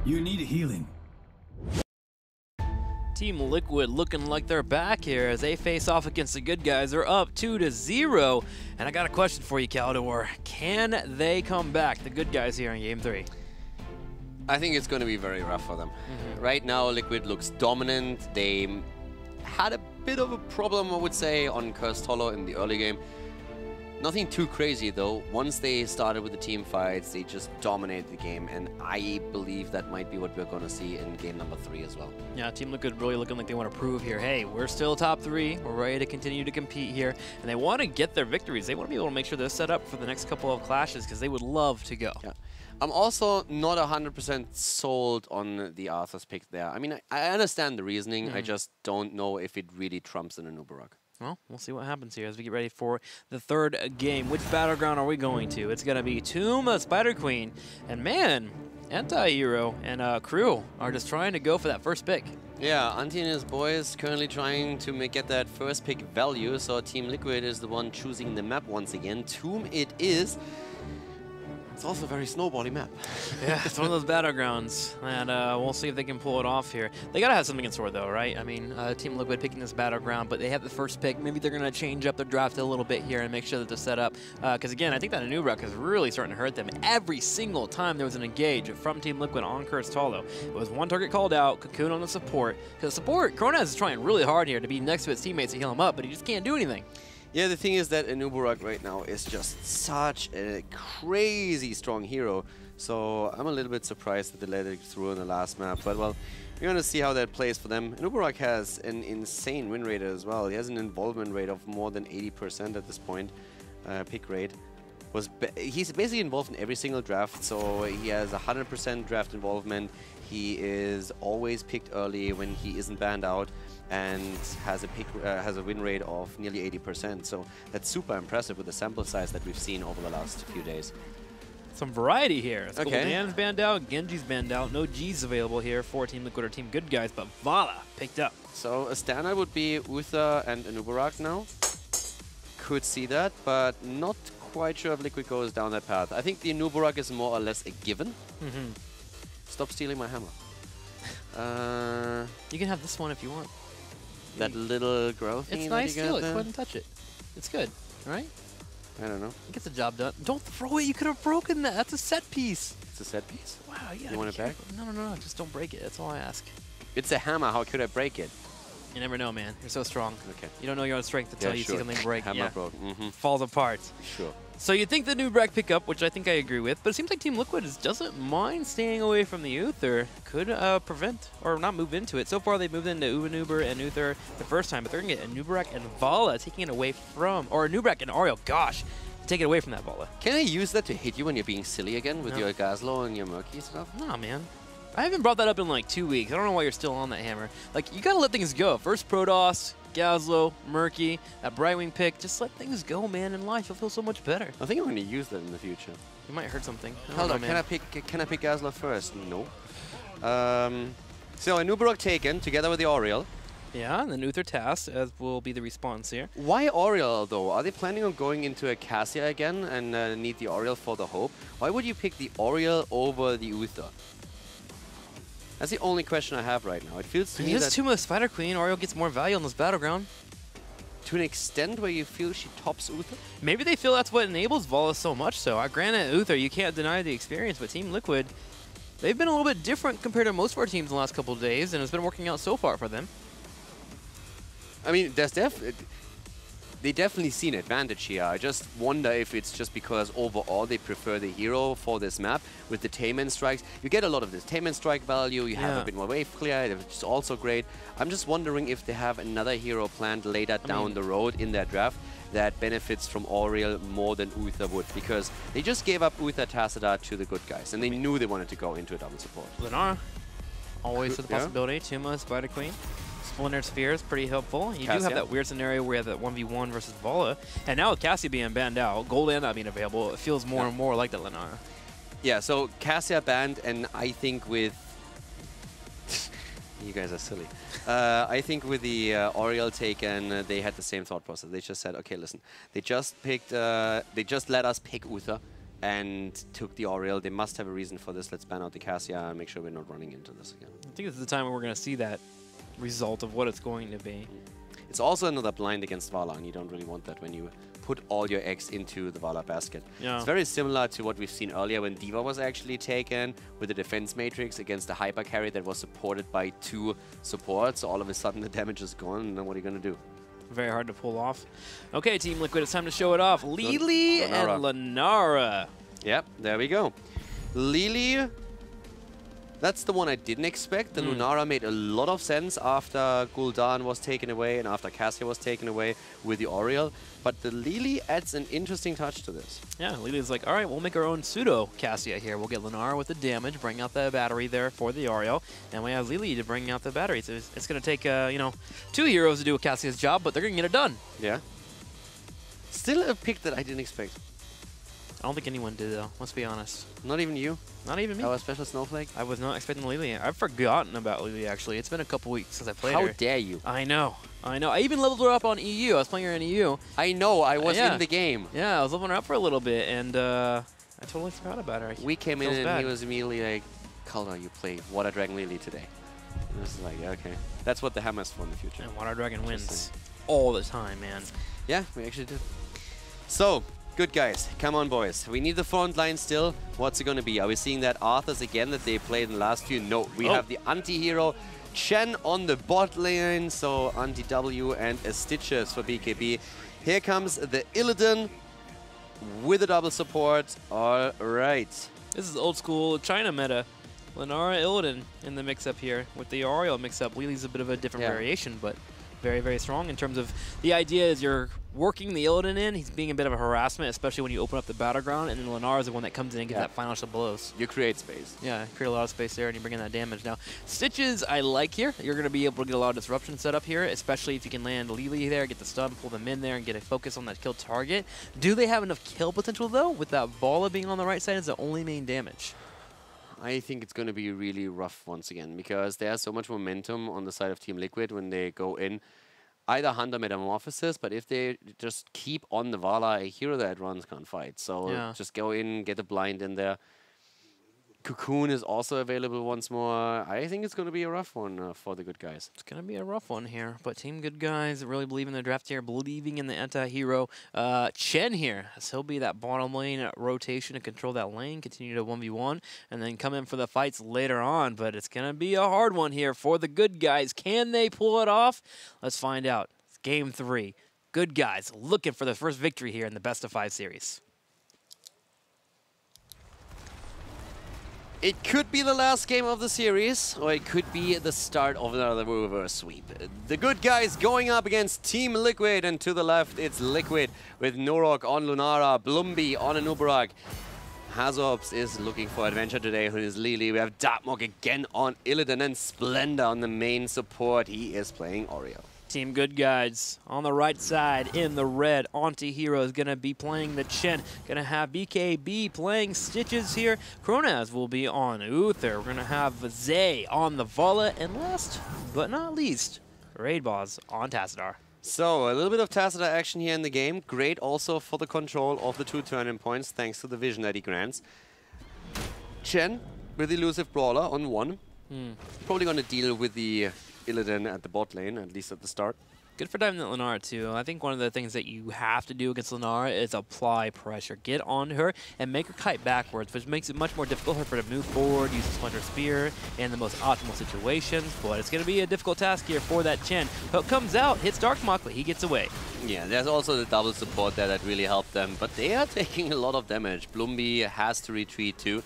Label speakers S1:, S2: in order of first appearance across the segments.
S1: You need healing.
S2: Team Liquid looking like they're back here as they face off against the good guys. They're up 2-0. And I got a question for you, Caldor. Can they come back, the good guys here in Game 3?
S3: I think it's going to be very rough for them. Right now, Liquid looks dominant. They had a bit of a problem, I would say, on Cursed Hollow in the early game. Nothing too crazy, though. Once they started with the team fights, they just dominated the game, and I believe that might be what we're going to see in game number 3 as well.
S2: Yeah, Team Liquid really looking like they want to prove here, hey, we're still top 3, we're ready to continue to compete here, and they want to get their victories. They want to be able to make sure they're set up for the next couple of clashes, because they would love to go.
S3: Yeah. I'm also not 100% sold on the Arthur's pick there. I mean, I understand the reasoning, I just don't know if it really trumps an Anubarak.
S2: Well, we'll see what happens here as we get ready for the third game. Which battleground are we going to? It's going to be Tomb Spider Queen. And man, Anti-Hero and Crew are just trying to go for that first pick.
S3: Yeah, Anti and his boys currently trying to get that first pick value. So Team Liquid is the one choosing the map once again. Tomb it is. It's also a very snowbally map.
S2: Yeah, it's one of those battlegrounds, and we'll see if they can pull it off here. They gotta have something in store, though, right? I mean, Team Liquid picking this battleground, but they have the first pick. Maybe they're gonna change up their draft a little bit here and make sure that they're set up. Because again, I think that Anubarak is really starting to hurt them. Every single time there was an engage from Team Liquid on Cursed Hollow, it was one target called out, Cocoon on the support. Because support, Kronaz is trying really hard here to be next to his teammates to heal him up, but he just can't do anything.
S3: Yeah, the thing is that Anubarak right now is just such a crazy strong hero. So I'm a little bit surprised that they let it through in the last map. But, well, we're going to see how that plays for them. Anubarak has an insane win rate as well. He has an involvement rate of more than 80% at this point. Pick rate. He's basically involved in every single draft. So he has 100% draft involvement. He is always picked early when he isn't banned out, and has a win rate of nearly 80%. So that's super impressive with the sample size that we've seen over the last few days.
S2: Some variety here.
S3: Okay.
S2: Dan's banned out, Genji's banned out, no G's available here for Team Liquid or Team Good Guys, but Vala picked up.
S3: So a standard would be Uther and Anubarak now. Could see that, but not quite sure if Liquid goes down that path. I think the Anubarak is more or less a given. Stop stealing my hammer.
S2: You can have this one if you want.
S3: That little growth thing.
S2: It's nice. Steal it. Go ahead and touch it. It's good. All right?
S3: I don't know.
S2: It gets the job done. Don't throw it. You could have broken that. That's a set piece.
S3: It's a set piece?
S2: Wow, yeah.
S3: You want it back?
S2: No. Just don't break it. That's all I ask.
S3: It's a hammer. How could I break it?
S2: You never know, man. You're so strong.
S3: Okay.
S2: You don't know your own strength until you see something break.
S3: Hammer broke.
S2: Falls apart.
S3: Sure.
S2: So you think the Anubarak pick up, which I think I agree with, but it seems like Team Liquid doesn't mind staying away from the Uther. Could prevent or not move into it. So far they've moved into Uber and Uther the first time, but they're going to get Anubarak and Vala taking it away from, or Anubarak and Ariel, gosh, take it away from that Vala.
S3: Can I use that to hit you when you're being silly again with your Gazlo and your Murky stuff?
S2: Nah, man. I haven't brought that up in like 2 weeks. I don't know why you're still on that hammer. Like, you got to let things go. First Protoss, Gazlo, Murky, that Brightwing pick. Just let things go, man, in life. You'll feel so much better.
S3: I think I'm going to use that in the future.
S2: You might hurt something.
S3: Hold on, can I pick Gazlo first? No. So Anubarak taken together with the Oriel.
S2: Yeah, and then Uther tasked, as will be the response here.
S3: Why Oriel, though? Are they planning on going into a Cassia again and need the Oriel for the hope? Why would you pick the Oriel over the Uther? That's the only question I have right now. It feels to me that...
S2: Tomb of Spider Queen, Oriel gets more value on this battleground.
S3: To an extent where you feel she tops Uther?
S2: Maybe they feel that's what enables Vala so much so. Granted, Uther, you can't deny the experience, but Team Liquid, they've been a little bit different compared to most of our teams in the last couple of days, and it's been working out so far for them.
S3: I mean, they definitely see an advantage here. I just wonder if it's just because overall they prefer the hero for this map with the Taman strikes. You get a lot of this Taman strike value, you have a bit more wave clear, which is also great. I'm just wondering if they have another hero planned later down the road in their draft that benefits from Oriel more than Uther would, because they just gave up Uther Tassadar to the good guys, and they knew they wanted to go into a double support.
S2: Lenara, always for the possibility. Tuma, Spider Queen. Splinter Sphere is pretty helpful. You do have that weird scenario where you have that 1v1 versus Vala. And now with Cassia being banned out, Gold and not being available, it feels more and more like that Lenara.
S3: Yeah, so Cassia banned, and I think with... you guys are silly. I think with the Oriel taken, they had the same thought process. They just said, okay, listen, they just picked, they just let us pick Uther. and took the Oriole. They must have a reason for this. Let's ban out the Cassia and make sure we're not running into this again.
S2: I think this is the time when we're going to see that result of what it's going to be.
S3: It's also another blind against Vala, and you don't really want that when you put all your eggs into the Vala basket.
S2: Yeah.
S3: It's very similar to what we've seen earlier when D.Va was actually taken with the defense matrix against the hyper carry that was supported by 2 supports. So all of a sudden the damage is gone, and then what are you going to do?
S2: Very hard to pull off. Okay, Team Liquid, it's time to show it off. Lili and Lunara.
S3: Yep, there we go. Lili, that's the one I didn't expect. The Lunara made a lot of sense after Gul'dan was taken away and after Cassia was taken away with the Oriole. But the Lili adds an interesting touch to this.
S2: Yeah, Lili's like, all right, we'll make our own pseudo Cassia here. We'll get Lunara with the damage, bring out the battery there for the Oriole, and we have Lili to bring out the battery. So it's going to take, you know, 2 heroes to do Cassia's job, but they're going to get it done.
S3: Yeah. Still a pick that I didn't expect.
S2: I don't think anyone did, though. Let's be honest.
S3: Not even you?
S2: Not even me.
S3: Our special snowflake?
S2: I was not expecting Lili. I've forgotten about Lili, actually. It's been a couple weeks since I played her.
S3: How dare you?
S2: I know. I know. I even leveled her up on EU. I was playing her in EU.
S3: I know. I was
S2: yeah.
S3: in the game.
S2: Yeah, I was leveling her up for a little bit, and I totally forgot about her.
S3: We came in and he was immediately like, Calder, you play Water Dragon Lili today. And I was like, yeah, okay. That's what the hammer's for in the future.
S2: And Water Dragon wins all the time, man.
S3: Yeah, we actually did. So, good guys. Come on, boys. We need the front line still. What's it going to be? Are we seeing that Arthur's again that they played in the last few? No. We have the anti-hero Chen on the bot lane. So, anti-W and a Stitches for BKB. Here comes the Illidan with a double support. All right.
S2: This is old school China meta. Lunara Illidan in the mix-up here with the Oriole mix-up. Lili's a bit of a different variation, but very, very strong in terms of the idea is you're working the Illidan in. He's being a bit of a harassment, especially when you open up the battleground, and then Lunara is the one that comes in and gives that final blows.
S3: You create space.
S2: Yeah, create a lot of space there, and you bring in that damage. Now, Stitches I like here. You're going to be able to get a lot of disruption set up here, especially if you can land Lili there, get the stun, pull them in there, and get a focus on that kill target. Do they have enough kill potential, though, with that Vala being on the right side as the only main damage?
S3: I think it's going to be really rough once again because there's so much momentum on the side of Team Liquid when they go in. Either Hunter Metamorphosis, but if they just keep on the Vala, a hero that runs can't fight. So just go in, get a blind in there. Cocoon is also available once more. I think it's going to be a rough one for the good guys.
S2: It's going to be a rough one here, but Team Good Guys really believe in their draft here, believing in the anti-hero. Chen here, so he'll be that bottom lane rotation to control that lane, continue to 1v1, and then come in for the fights later on. But it's going to be a hard one here for the Good Guys. Can they pull it off? Let's find out. It's Game 3. Good Guys looking for the first victory here in the best-of-5 series.
S3: It could be the last game of the series, or it could be the start of another reverse sweep. The Good Guys going up against Team Liquid, and to the left it's Liquid with Norok on Lunara, Blumby on Anubarak. Hazorps is looking for adventure today with his Lili. We have Dartmok again on Illidan and Splendor on the main support. He is playing Oreo.
S2: Team Good Guys on the right side in the red. Anti-hero is going to be playing the Chen. Going to have BKB playing Stitches here. Kronaz will be on Uther. We're going to have Zay on the Vala. And last but not least, Raid Boss on Tassadar.
S3: So, a little bit of Tassadar action here in the game. Great also for the control of the 2 turn-in points, thanks to the vision that he grants. Chen with Elusive Brawler on 1. Probably going to deal with the Illidan at the bot lane, at least at the start.
S2: Good for diving at Lunara, too. I think one of the things that you have to do against Lunara is apply pressure. Get on her and make her kite backwards, which makes it much more difficult for her to move forward, use the Splinter Spear in the most optimal situations. But it's going to be a difficult task here for that Chen. But comes out, hits Darkmok, but he gets away. Yeah,
S3: there's also the double support there that really helped them. But they are taking a lot of damage. Blumby has to retreat, too.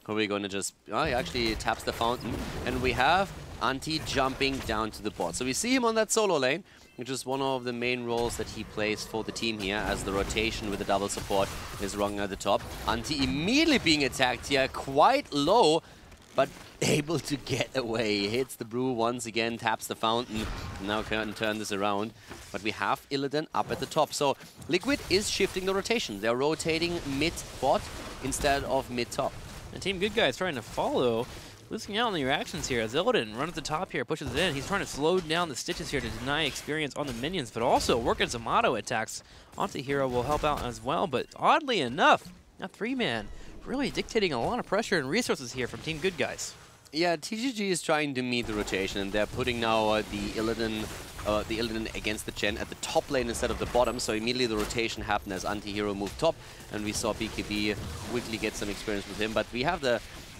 S3: Probably going to just... Oh, he actually taps the fountain. And we have Anti jumping down to the bot. So we see him on that solo lane, which is one of the main roles that he plays for the team here, as the rotation with the double support is running at the top. Anti immediately being attacked here, quite low, but able to get away. He hits the brew once again, taps the fountain. Now can turn this around. But we have Illidan up at the top. So Liquid is shifting the rotation. They're rotating mid-bot instead of mid-top.
S2: And Team Good Guys trying to follow. Losing out on the reactions here as Illidan run at the top here, pushes it in. He's trying to slow down the Stitches here to deny experience on the minions, but also working some auto attacks. Anti-hero will help out as well, but oddly enough, Now 3-man, really dictating a lot of pressure and resources here from Team Good Guys.
S3: Yeah, TGG is trying to meet the rotation, and they're putting now the Illidan against the Chen at the top lane instead of the bottom, so immediately the rotation happened as anti-hero moved top, and we saw BKB quickly get some experience with him. But we have the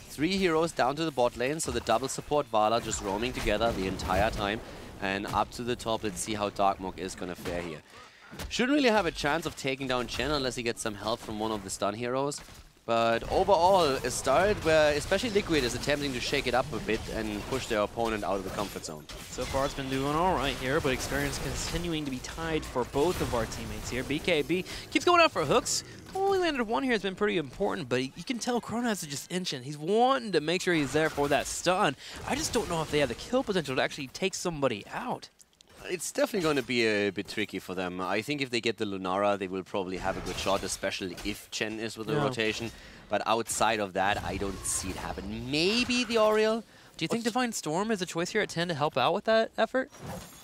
S3: 3 heroes down to the bot lane, so the double support Vala just roaming together the entire time, and up to the top. Let's see how Darkmok is going to fare here. Shouldn't really have a chance of taking down Chen unless he gets some help from one of the stun heroes. But overall, a start where especially Liquid is attempting to shake it up a bit and push their opponent out of the comfort zone.
S2: So far it's been doing all right here, but experience continuing to be tied for both of our teammates here. BKB keeps going out for hooks. Only landed one here has been pretty important, but you can tell Kronos is just inching. He's wanting to make sure he's there for that stun. I just don't know if they have the kill potential to actually take somebody out.
S3: It's definitely going to be a bit tricky for them. I think if they get the Lunara, they will probably have a good shot, especially if Chen is with the rotation. But outside of that, I don't see it happen. Maybe the Oriel?
S2: Do you think Divine Storm is a choice here at 10 to help out with that effort?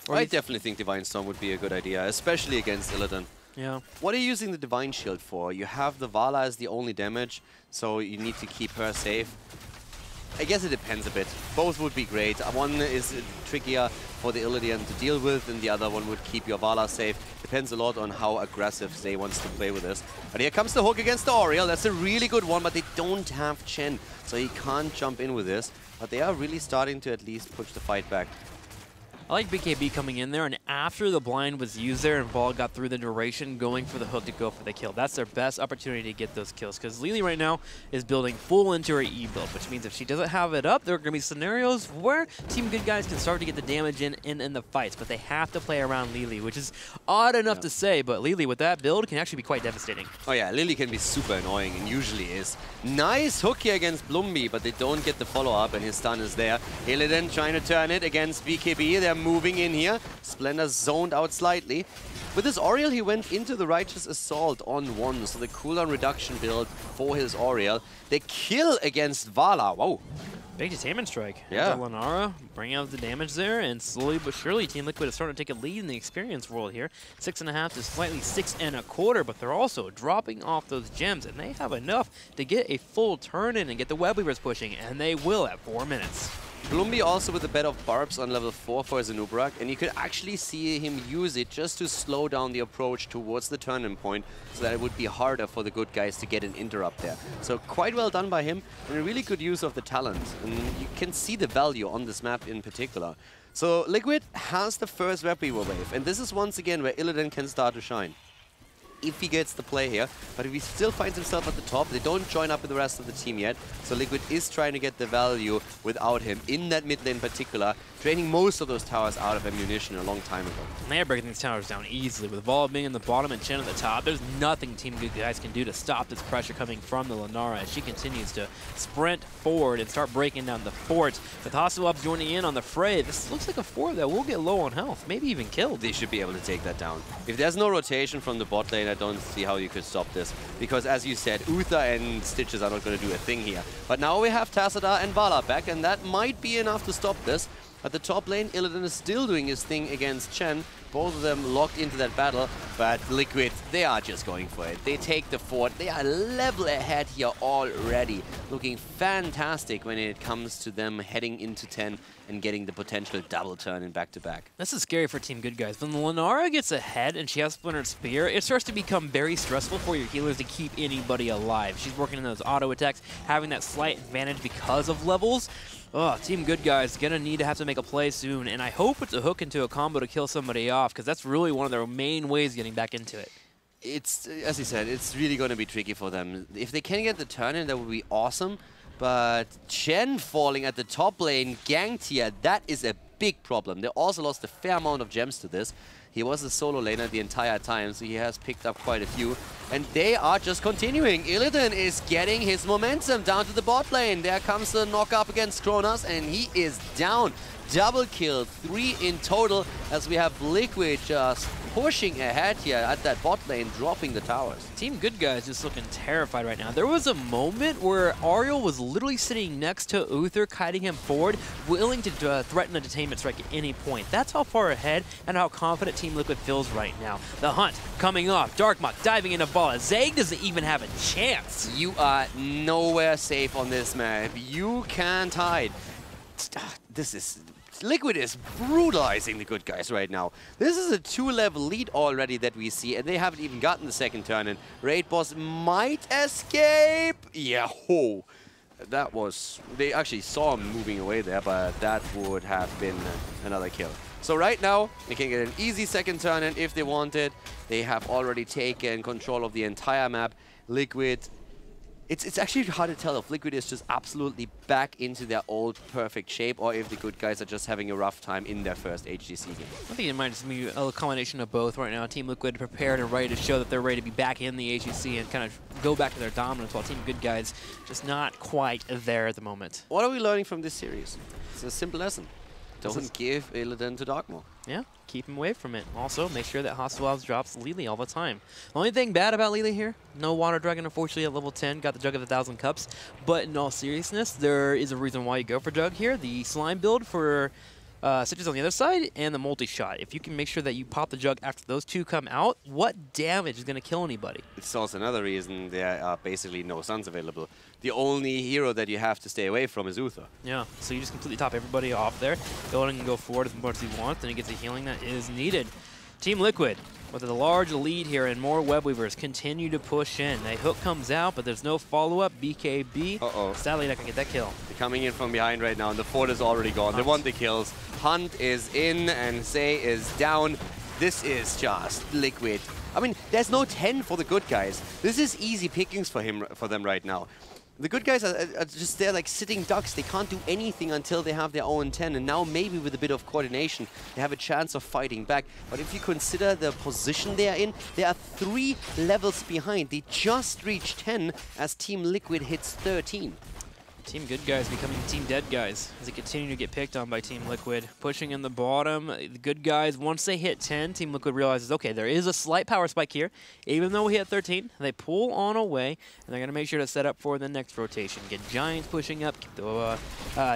S2: Or
S3: I definitely think Divine Storm would be a good idea, especially against Illidan.
S2: Yeah.
S3: What are you using the Divine Shield for? You have the Vala as the only damage, so you need to keep her safe. I guess it depends a bit. Both would be great. One is trickier for the Illidan to deal with, and the other one would keep your Vala safe. Depends a lot on how aggressive Zay wants to play with this. But here comes the hook against the Oriel. That's a really good one, but they don't have Chen, so he can't jump in with this. But they are really starting to at least push the fight back.
S2: I like BKB coming in there, and after the blind was used there and Ball got through the duration, going for the hook to go for the kill. That's their best opportunity to get those kills, because Lily right now is building full into her E build, which means if she doesn't have it up, there are going to be scenarios where Team Good Guys can start to get the damage in the fights, but they have to play around Lily, which is odd enough to say, but Lily with that build can actually be quite devastating. Oh
S3: yeah, Lily can be super annoying, and usually is. Nice hook here against Blumby, but they don't get the follow-up, and his stun is there. Illidan trying to turn it against BKB. They're moving in here. Splendor zoned out slightly. With his Oriel, he went into the Righteous Assault on 1, so the cooldown reduction build for his Oriel. The kill against Vala. Whoa.
S2: Big detainment strike.
S3: Yeah.
S2: Lunara bring out the damage there, and slowly but surely Team Liquid is starting to take a lead in the experience world here. 6.5 to slightly 6.25, but they're also dropping off those gems, and they have enough to get a full turn in and get the Web Weavers pushing, and they will at 4 minutes.
S3: Blumby also with a bed of barbs on level 4 for his Anubarak, and you could actually see him use it just to slow down the approach towards the turning point, so that it would be harder for the good guys to get an interrupt there. So quite well done by him, and a really good use of the talent, and you can see the value on this map in particular. So Liquid has the first Web Weaver wave, and this is once again where Illidan can start to shine. If he gets the play here, but if he still finds himself at the top, they don't join up with the rest of the team yet, so Liquid is trying to get the value without him in that mid lane in particular, draining most of those towers out of ammunition a long time ago.
S2: And they are breaking these towers down easily, with Vol being in the bottom and Chen at the top. There's nothing Team Good Guys can do to stop this pressure coming from the Lunara as she continues to sprint forward and start breaking down the fort. With Hasselhoff joining in on the fray, this looks like a fort that will get low on health, maybe even killed.
S3: They should be able to take that down. If there's no rotation from the bot lane, I don't see how you could stop this. Because as you said, Uther and Stitches are not going to do a thing here. But now we have Tassadar and Vala back, and that might be enough to stop this. At the top lane, Illidan is still doing his thing against Chen. Both of them locked into that battle, but Liquid, they are just going for it. They take the fort. They are level ahead here already. Looking fantastic when it comes to them heading into 10 and getting the potential double turn in back-to-back.
S2: This is scary for Team Good Guys. When the Lunara gets ahead and she has Splintered Spear, it starts to become very stressful for your healers to keep anybody alive. She's working in those auto attacks, having that slight advantage because of levels. Oh, Team Good Guys gonna need to have to make a play soon, and I hope it's a hook into a combo to kill somebody off, because that's really one of their main ways getting back into it.
S3: It's, as you said, it's really going to be tricky for them. If they can get the turn in, that would be awesome, but Chen falling at the top lane, ganked here, that is a big problem. They also lost a fair amount of gems to this. He was a solo laner the entire time, so he has picked up quite a few. And they are just continuing. Illidan is getting his momentum down to the bot lane. There comes the knock up against Kronos, and he is down. double kill, 3 in total, as we have Liquid just pushing ahead here at that bot lane, dropping the towers.
S2: Team Good Guys just looking terrified right now. There was a moment where Ariel was literally sitting next to Uther, kiting him forward, willing to threaten a detainment strike at any point. That's how far ahead and how confident Team Liquid feels right now. The hunt coming off, Darkmok diving into Bala. Zag doesn't even have a chance.
S3: You are nowhere safe on this map. You can't hide. Liquid is brutalizing the Good Guys right now. This is a 2-level lead already that we see, and they haven't even gotten the second turn in. Raid Boss might escape. Yeah, ho. That was... They actually saw him moving away there, but that would have been another kill. So right now, they can get an easy second turn in if they want it. They have already taken control of the entire map. Liquid... It's actually hard to tell if Liquid is just absolutely back into their old perfect shape or if the Good Guys are just having a rough time in their first HGC game.
S2: I think it might just be a combination of both right now. Team Liquid prepared and ready to show that they're ready to be back in the HGC and kind of go back to their dominance, while Team Good Guys just not quite there at the moment.
S3: What are we learning from this series? It's a simple lesson. Don't give Illidan to Darkmok.
S2: Yeah, keep him away from it. Also, make sure that Hostile Wilds drops Lily all the time. The only thing bad about Lily here, no Water Dragon, unfortunately, at level 10. Got the Jug of 1,000 Cups. But in all seriousness, there is a reason why you go for Jug here. The Slime build for Citrus on the other side, and the multi-shot. If you can make sure that you pop the Jug after those two come out, what damage is going to kill anybody? It's
S3: also another reason there are basically no Suns available. The only hero that you have to stay away from is Uther.
S2: Yeah, so you just completely top everybody off there. Go ahead and go forward as much as he wants, and he gets the healing that is needed. Team Liquid, with a large lead here and more web weavers, continue to push in. A hook comes out, but there's no follow-up. BKB, sadly not going to get that kill.
S3: They're coming in from behind right now, and the fort is already gone. They want the kills. Hunt is in, and Zay is down. This is just Liquid. I mean, there's no 10 for the Good Guys. This is easy pickings for them right now. The Good Guys are just there like sitting ducks. They can't do anything until they have their own 10. And now maybe with a bit of coordination, they have a chance of fighting back. But if you consider the position they are in, they are 3 levels behind. They just reached 10 as Team Liquid hits 13.
S2: Team Good Guys becoming Team Dead Guys as they continue to get picked on by Team Liquid. Pushing in the bottom, the Good Guys, once they hit 10, Team Liquid realizes, okay, there is a slight power spike here. Even though we hit 13, they pull on away, and they're going to make sure to set up for the next rotation. Get Giants pushing up, keep the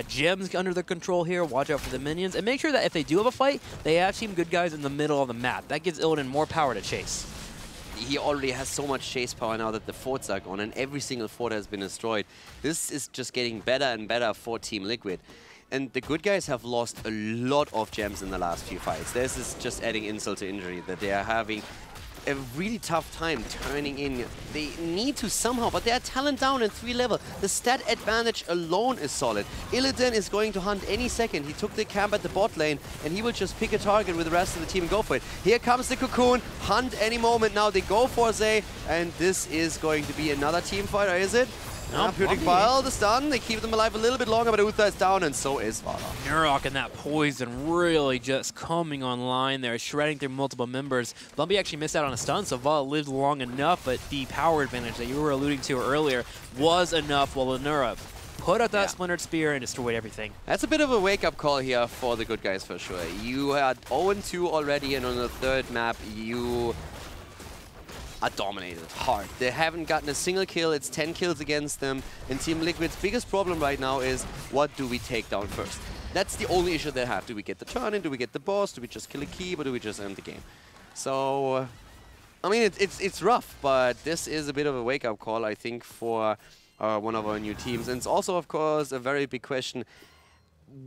S2: gems under their control here, watch out for the minions, and make sure that if they do have a fight, they have Team Good Guys in the middle of the map. That gives Illidan more power to chase.
S3: He already has so much chase power now that the forts are gone, and every single fort has been destroyed. This is just getting better and better for Team Liquid. And the Good Guys have lost a lot of gems in the last few fights. This is just adding insult to injury, that they are having a really tough time turning in. They need to somehow, but they are talent down in 3 level. The stat advantage alone is solid. Illidan is going to hunt any second. He took the camp at the bot lane, and he will just pick a target with the rest of the team and go for it. Here comes the Cocoon. Hunt any moment now. They go for Zay, and this is going to be another team fight, or is it?
S2: No,
S3: Purify the stun. They keep them alive a little bit longer, but Uther is down, and so is Vara.
S2: Nurok and that poison really just coming online there, shredding through multiple members. Lumpy actually missed out on a stun, so Vala lived long enough, but the power advantage that you were alluding to earlier was enough while Nurok put out that Splintered Spear and destroyed everything.
S3: That's a bit of a wake-up call here for the Good Guys for sure. You had 0-2 already, and on the third map, you are dominated hard. They haven't gotten a single kill. It's 10 kills against them. And Team Liquid's biggest problem right now is, what do we take down first? That's the only issue they have. Do we get the turn in? Do we get the boss? Do we just kill a keep? Or do we just end the game? So, I mean, it's rough, but this is a bit of a wake-up call, I think, for one of our new teams. And it's also, of course, a very big question.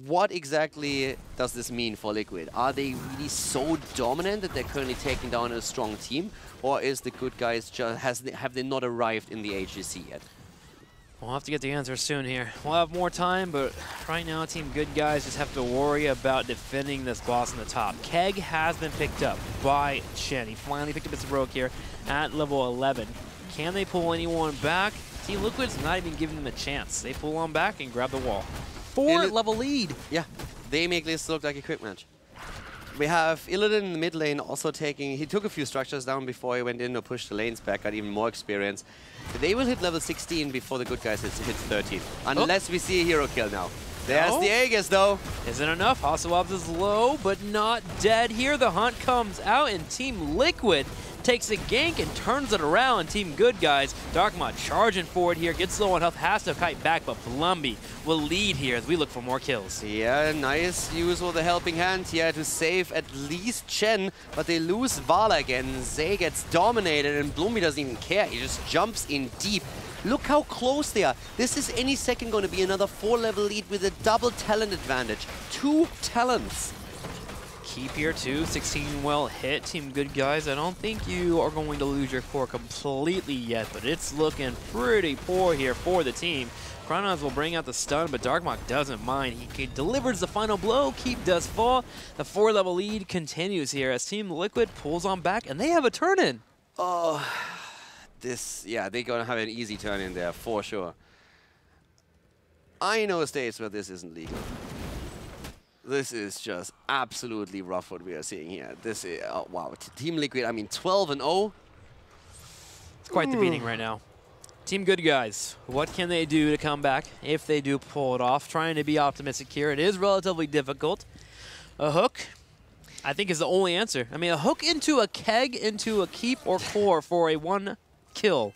S3: What exactly does this mean for Liquid? Are they really so dominant that they're currently taking down a strong team? Or is the Good Guys just have they not arrived in the HGC yet?
S2: We'll have to get the answer soon here. We'll have more time, but right now Team Good Guys just have to worry about defending this boss on the top. Keg has been picked up by Shen. He finally picked up his rogue here at level 11. Can they pull anyone back? Team Liquid's not even giving them a chance. They pull on back and grab the wall. 4-level lead.
S3: Yeah, they make this look like a quick match. We have Illidan in the mid lane also taking... He took a few structures down before he went in to push the lanes back, got even more experience. But they will hit level 16 before the Good Guys hit 13. Unless we see a hero kill now. There's
S2: No?
S3: the Aegis, though.
S2: Isn't enough. Hasselhoff is low, but not dead here. The hunt comes out, and Team Liquid takes a gank and turns it around. Team Good Guys, Darkmod charging forward here, gets low on health, has to kite back, but Blumby will lead here as we look for more kills.
S3: Yeah, nice use of the helping hand here to save at least Chen, but they lose Vala again. Zay gets dominated, and Blumby doesn't even care. He just jumps in deep. Look how close they are. This is any second going to be another 4-level lead with a double talent advantage. 2 talents.
S2: Keep here too, 16 well hit. Team Good Guys, I don't think you are going to lose your core completely yet, but it's looking pretty poor here for the team. Chronos will bring out the stun, but Darkmok doesn't mind. He delivers the final blow. Keep does fall. The 4-level lead continues here as Team Liquid pulls on back, and they have a turn-in.
S3: Oh, yeah, they're going to have an easy turn in there, for sure. I know states where this isn't legal. This is just absolutely rough what we are seeing here. This is, oh, wow, Team Liquid, I mean, 12-0.
S2: It's quite the beating right now. Team Good Guys, what can they do to come back if they do pull it off? Trying to be optimistic here. It is relatively difficult. A hook, I think, is the only answer. I mean, a hook into a keg, into a keep or core for a 1 kill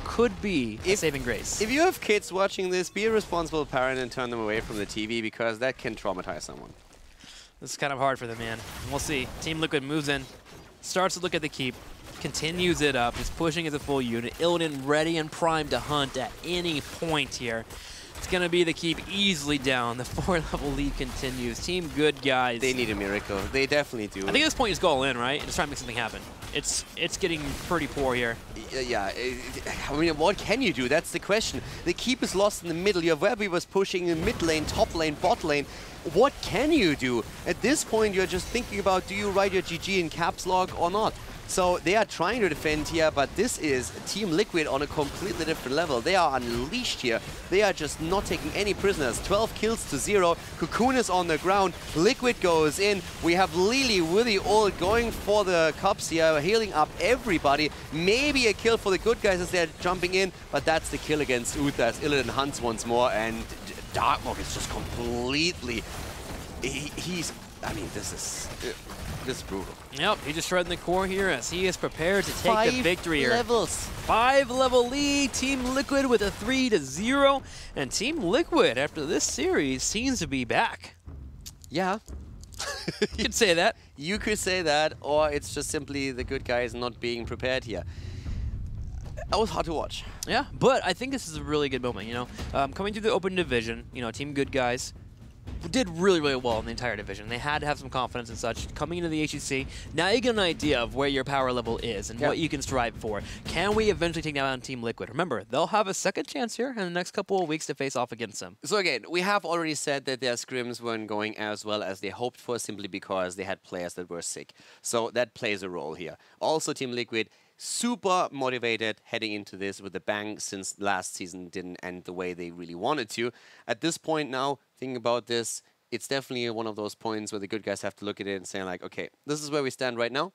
S2: could be a saving grace.
S3: If you have kids watching this, be a responsible parent and turn them away from the TV, because that can traumatize someone.
S2: This is kind of hard for them, man. We'll see. Team Liquid moves in, starts to look at the keep, continues it up, is pushing as a full unit. Illidan ready and primed to hunt at any point here. It's going to be the keep easily down. The 4-level lead continues. Team Good Guys.
S3: They need a miracle. They definitely do.
S2: I think at this point you just go all in, right? And just try to make something happen. It's getting pretty poor here.
S3: Yeah, I mean, what can you do? That's the question. The keep is lost in the middle. Your Webby was pushing in mid lane, top lane, bot lane. What can you do? At this point, you're just thinking about, do you write your GG in caps lock or not? So they are trying to defend here, but this is Team Liquid on a completely different level. They are unleashed here. They are just not taking any prisoners. 12 kills to 0. Cocoon is on the ground. Liquid goes in. We have Lily with the ult going for the cups here, healing up everybody. Maybe a kill for the Good Guys as they're jumping in, but that's the kill against Uther as Illidan hunts once more, and Darkmok is just completely... I mean, this is brutal.
S2: Yep, he just shredding the core here as he is prepared to take the victory here.
S3: 5 levels.
S2: 5-level lead. Team Liquid with a 3-0. And Team Liquid, after this series, seems to be back.
S3: Yeah.
S2: You could say that.
S3: You could say that, or it's just simply the Good Guys not being prepared here. That was hard to watch.
S2: Yeah, but I think this is a really good moment, you know. Coming through the open division, you know, Team Good Guys did really, really well in the entire division. They had to have some confidence and such. Coming into the HGC, now you get an idea of where your power level is and what you can strive for. Can we eventually take down Team Liquid? Remember, they'll have a second chance here in the next couple of weeks to face off against them.
S3: So again, we have already said that their scrims weren't going as well as they hoped for, simply because they had players that were sick. So that plays a role here. Also, Team Liquid, super motivated heading into this with a bang, since last season didn't end the way they really wanted to. At this point now, thinking about this, it's definitely one of those points where the Good Guys have to look at it and say, like, okay, this is where we stand right now.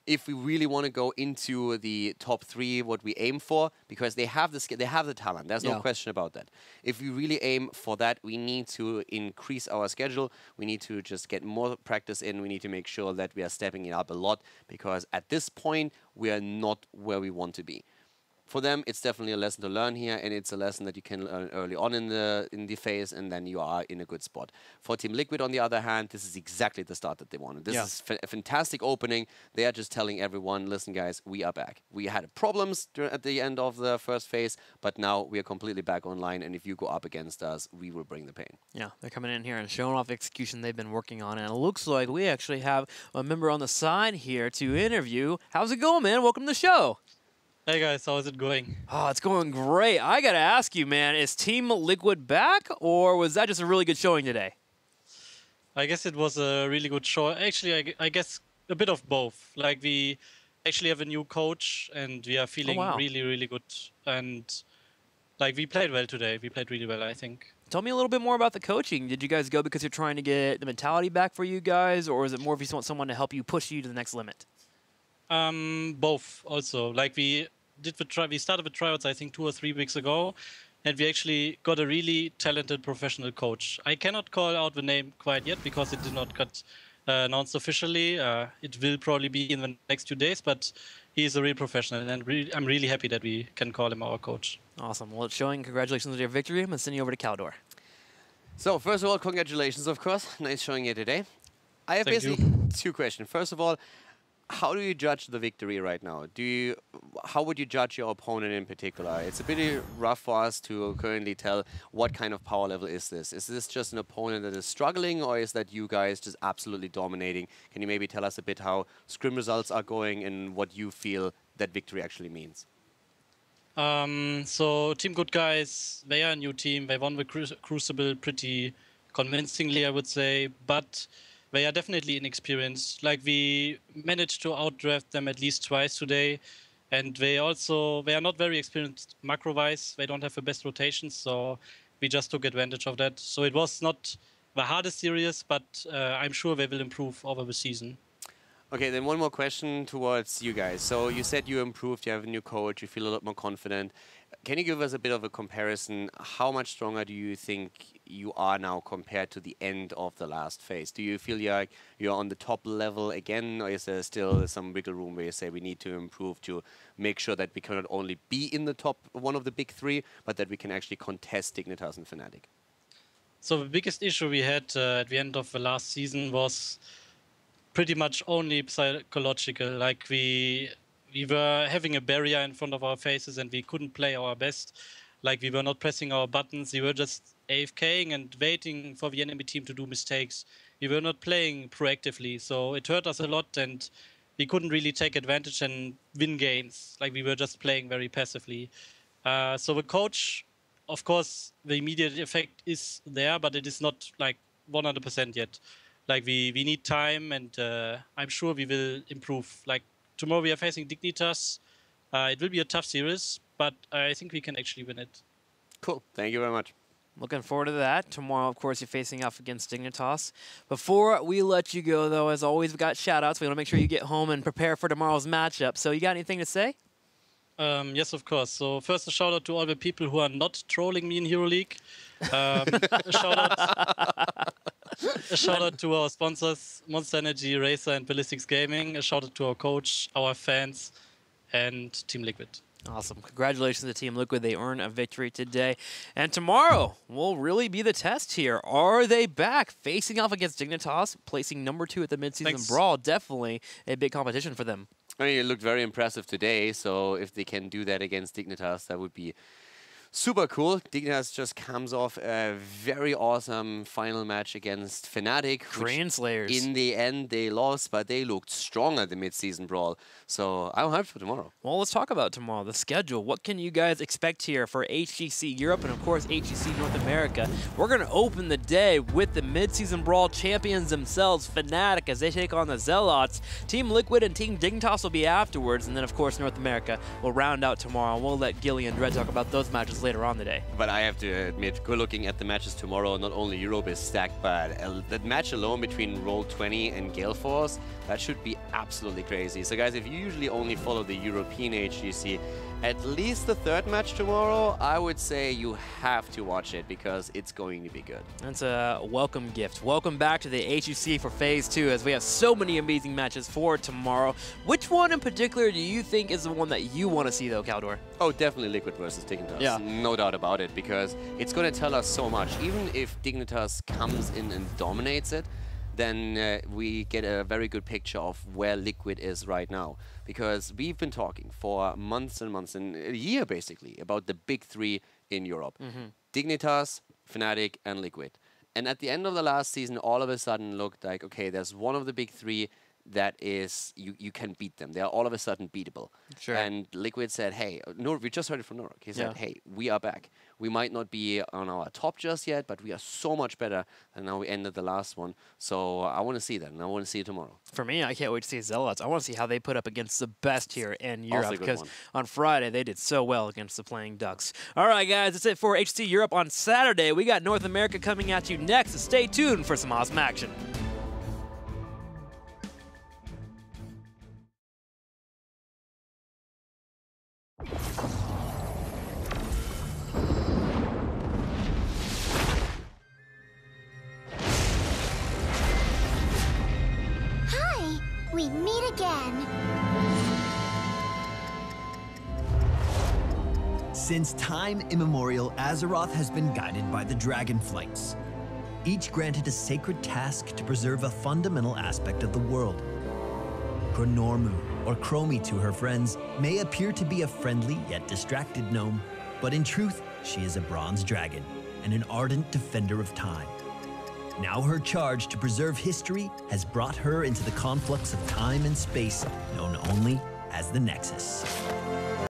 S3: If we really want to go into the top 3, what we aim for, because they have the skill, they have the talent. There's no question about that. If we really aim for that, we need to increase our schedule. We need to just get more practice in. We need to make sure that we are stepping it up a lot, because at this point, we are not where we want to be. For them, it's definitely a lesson to learn here, and it's a lesson that you can learn early on in the phase, and then you are in a good spot. For Team Liquid, on the other hand, this is exactly the start that they wanted. This is a fantastic opening. They are just telling everyone, listen, guys, we are back. We had problems at the end of the first phase, but now we are completely back online, and if you go up against us, we will bring the pain.
S2: Yeah, they're coming in here and showing off the execution they've been working on, and it looks like we actually have a member on the side here to interview. How's it going, man? Welcome to the show.
S1: Hey guys, how's it going?
S2: Oh, it's going great. I gotta ask you, man, is Team Liquid back, or was that just a really good showing today?
S1: I guess it was a really good show. Actually, I guess a bit of both. Like, we actually have a new coach, and we are feeling really, really good. And like, we played well today. We played really well, I think.
S2: Tell me a little bit more about the coaching. Did you guys go because you're trying to get the mentality back for you guys, or is it more if you just want someone to help you push you to the next limit?
S1: Both also. Like, we started with tryouts, I think 2 or 3 weeks ago, and we actually got a really talented professional coach. I cannot call out the name quite yet because it did not get announced officially. It will probably be in the next 2 days, but he is a real professional, and I'm really happy that we can call him our coach.
S2: Awesome. Well, it's showing. Congratulations on your victory. I'm going to send you over to Caldor.
S3: So, first of all, congratulations, of course. Nice showing here today. I have basically 2 questions. First of all, how do you judge the victory right now? How would you judge your opponent in particular? It's a bit rough for us to currently tell what kind of power level is this. Is this just an opponent that is struggling, or is that you guys just absolutely dominating? Can you maybe tell us a bit how scrim results are going and what you feel that victory actually means?
S1: So Team Good Guys, they are a new team. They won the Crucible pretty convincingly, I would say, but they are definitely inexperienced. Like, we managed to outdraft them at least twice today, and they are not very experienced macro-wise. They don't have the best rotations, so we just took advantage of that. So it was not the hardest series, but I'm sure they will improve over the season.
S3: Okay, then one more question towards you guys. So you said you improved, you have a new coach, you feel a lot more confident. Can you give us a bit of a comparison? How much stronger do you think you are now compared to the end of the last phase? Do you feel like you're on the top level again, or is there still some wiggle room where you say we need to improve to make sure that we can not only be in the top, one of the big 3, but that we can actually contest Dignitas and Fnatic?
S1: So the biggest issue we had at the end of the last season was pretty much only psychological. Like, we were having a barrier in front of our faces and we couldn't play our best. Like, we were not pressing our buttons. We were just AFKing and waiting for the enemy team to do mistakes. We were not playing proactively. So it hurt us a lot and we couldn't really take advantage and win games. Like, we were just playing very passively. So the coach, of course, the immediate effect is there, but it is not like 100% yet. Like, we need time, and I'm sure we will improve. Like, tomorrow we are facing Dignitas. It will be a tough series, but I think we can actually win it.
S3: Cool. Thank you very much.
S2: Looking forward to that. Tomorrow, of course, you're facing off against Dignitas. Before we let you go, though, as always, we've got shout-outs. We want to make sure you get home and prepare for tomorrow's matchup. So you got anything to say?
S1: Yes, of course. So first, a shout-out to all the people who are not trolling me in Hero League. A shout-out to our sponsors, Monster Energy, Racer, and Ballistics Gaming. A shout-out to our coach, our fans, and Team Liquid.
S2: Awesome. Congratulations to Team Liquid. They earned a victory today. And tomorrow will really be the test here. Are they back facing off against Dignitas, placing number 2 at the midseason brawl? Definitely a big competition for them.
S3: I mean, it looked very impressive today, so if they can do that against Dignitas, that would be super cool. Dignitas just comes off a very awesome final match against Fnatic.
S2: Crane Slayers.
S3: In the end, they lost, but they looked strong at the mid-season brawl. So I'm hyped for tomorrow.
S2: Well, let's talk about tomorrow, the schedule. What can you guys expect here for HGC Europe and, of course, HGC North America? We're going to open the day with the mid-season brawl champions themselves, Fnatic, as they take on the Zealots. Team Liquid and Team Dignitas will be afterwards, and then, of course, North America will round out tomorrow. We'll let Gilly and Dredd talk about those matches later on today.
S3: But I have to admit, good looking at the matches tomorrow, not only Europe is stacked, but that match alone between Roll20 and Gale Force, that should be absolutely crazy. So guys, if you usually only follow the European HGC, at least the 3rd match tomorrow, I would say you have to watch it because it's going to be good.
S2: That's a welcome gift. Welcome back to the HGC for Phase 2 as we have so many amazing matches for tomorrow. Which one in particular do you think is the one that you want to see though, Caldor?
S3: Oh, definitely Liquid versus Dignitas.
S2: Yeah.
S3: No doubt about it, because it's going to tell us so much. Even if Dignitas comes in and dominates it, then we get a very good picture of where Liquid is right now. Because we've been talking for months and months, and a year basically, about the big 3 in Europe. Dignitas, Fnatic, and Liquid. And at the end of the last season, all of a sudden looked like, okay, there's one of the big 3 that is, you can beat them. They are all of a sudden beatable.
S2: Sure.
S3: And Liquid said, hey, no, we just heard it from Norok. He said, hey, we are back. We might not be on our top just yet, but we are so much better than now we ended the last one. So I want to see that, and I want to see it tomorrow.
S2: For me, I can't wait to see Zealots. I want to see how they put up against the best here in Europe, because
S3: one.
S2: On Friday they did so well against the Playing Ducks. All right, guys, that's it for HC Europe on Saturday. We got North America coming at you next, so stay tuned for some awesome action.
S4: we meet again.
S5: Since time immemorial, Azeroth has been guided by the Dragonflights, each granted a sacred task to preserve a fundamental aspect of the world. Chronormu, or Chromie to her friends, may appear to be a friendly yet distracted gnome, but in truth, she is a bronze dragon and an ardent defender of time. Now her charge to preserve history has brought her into the conflux of time and space, known only as the Nexus.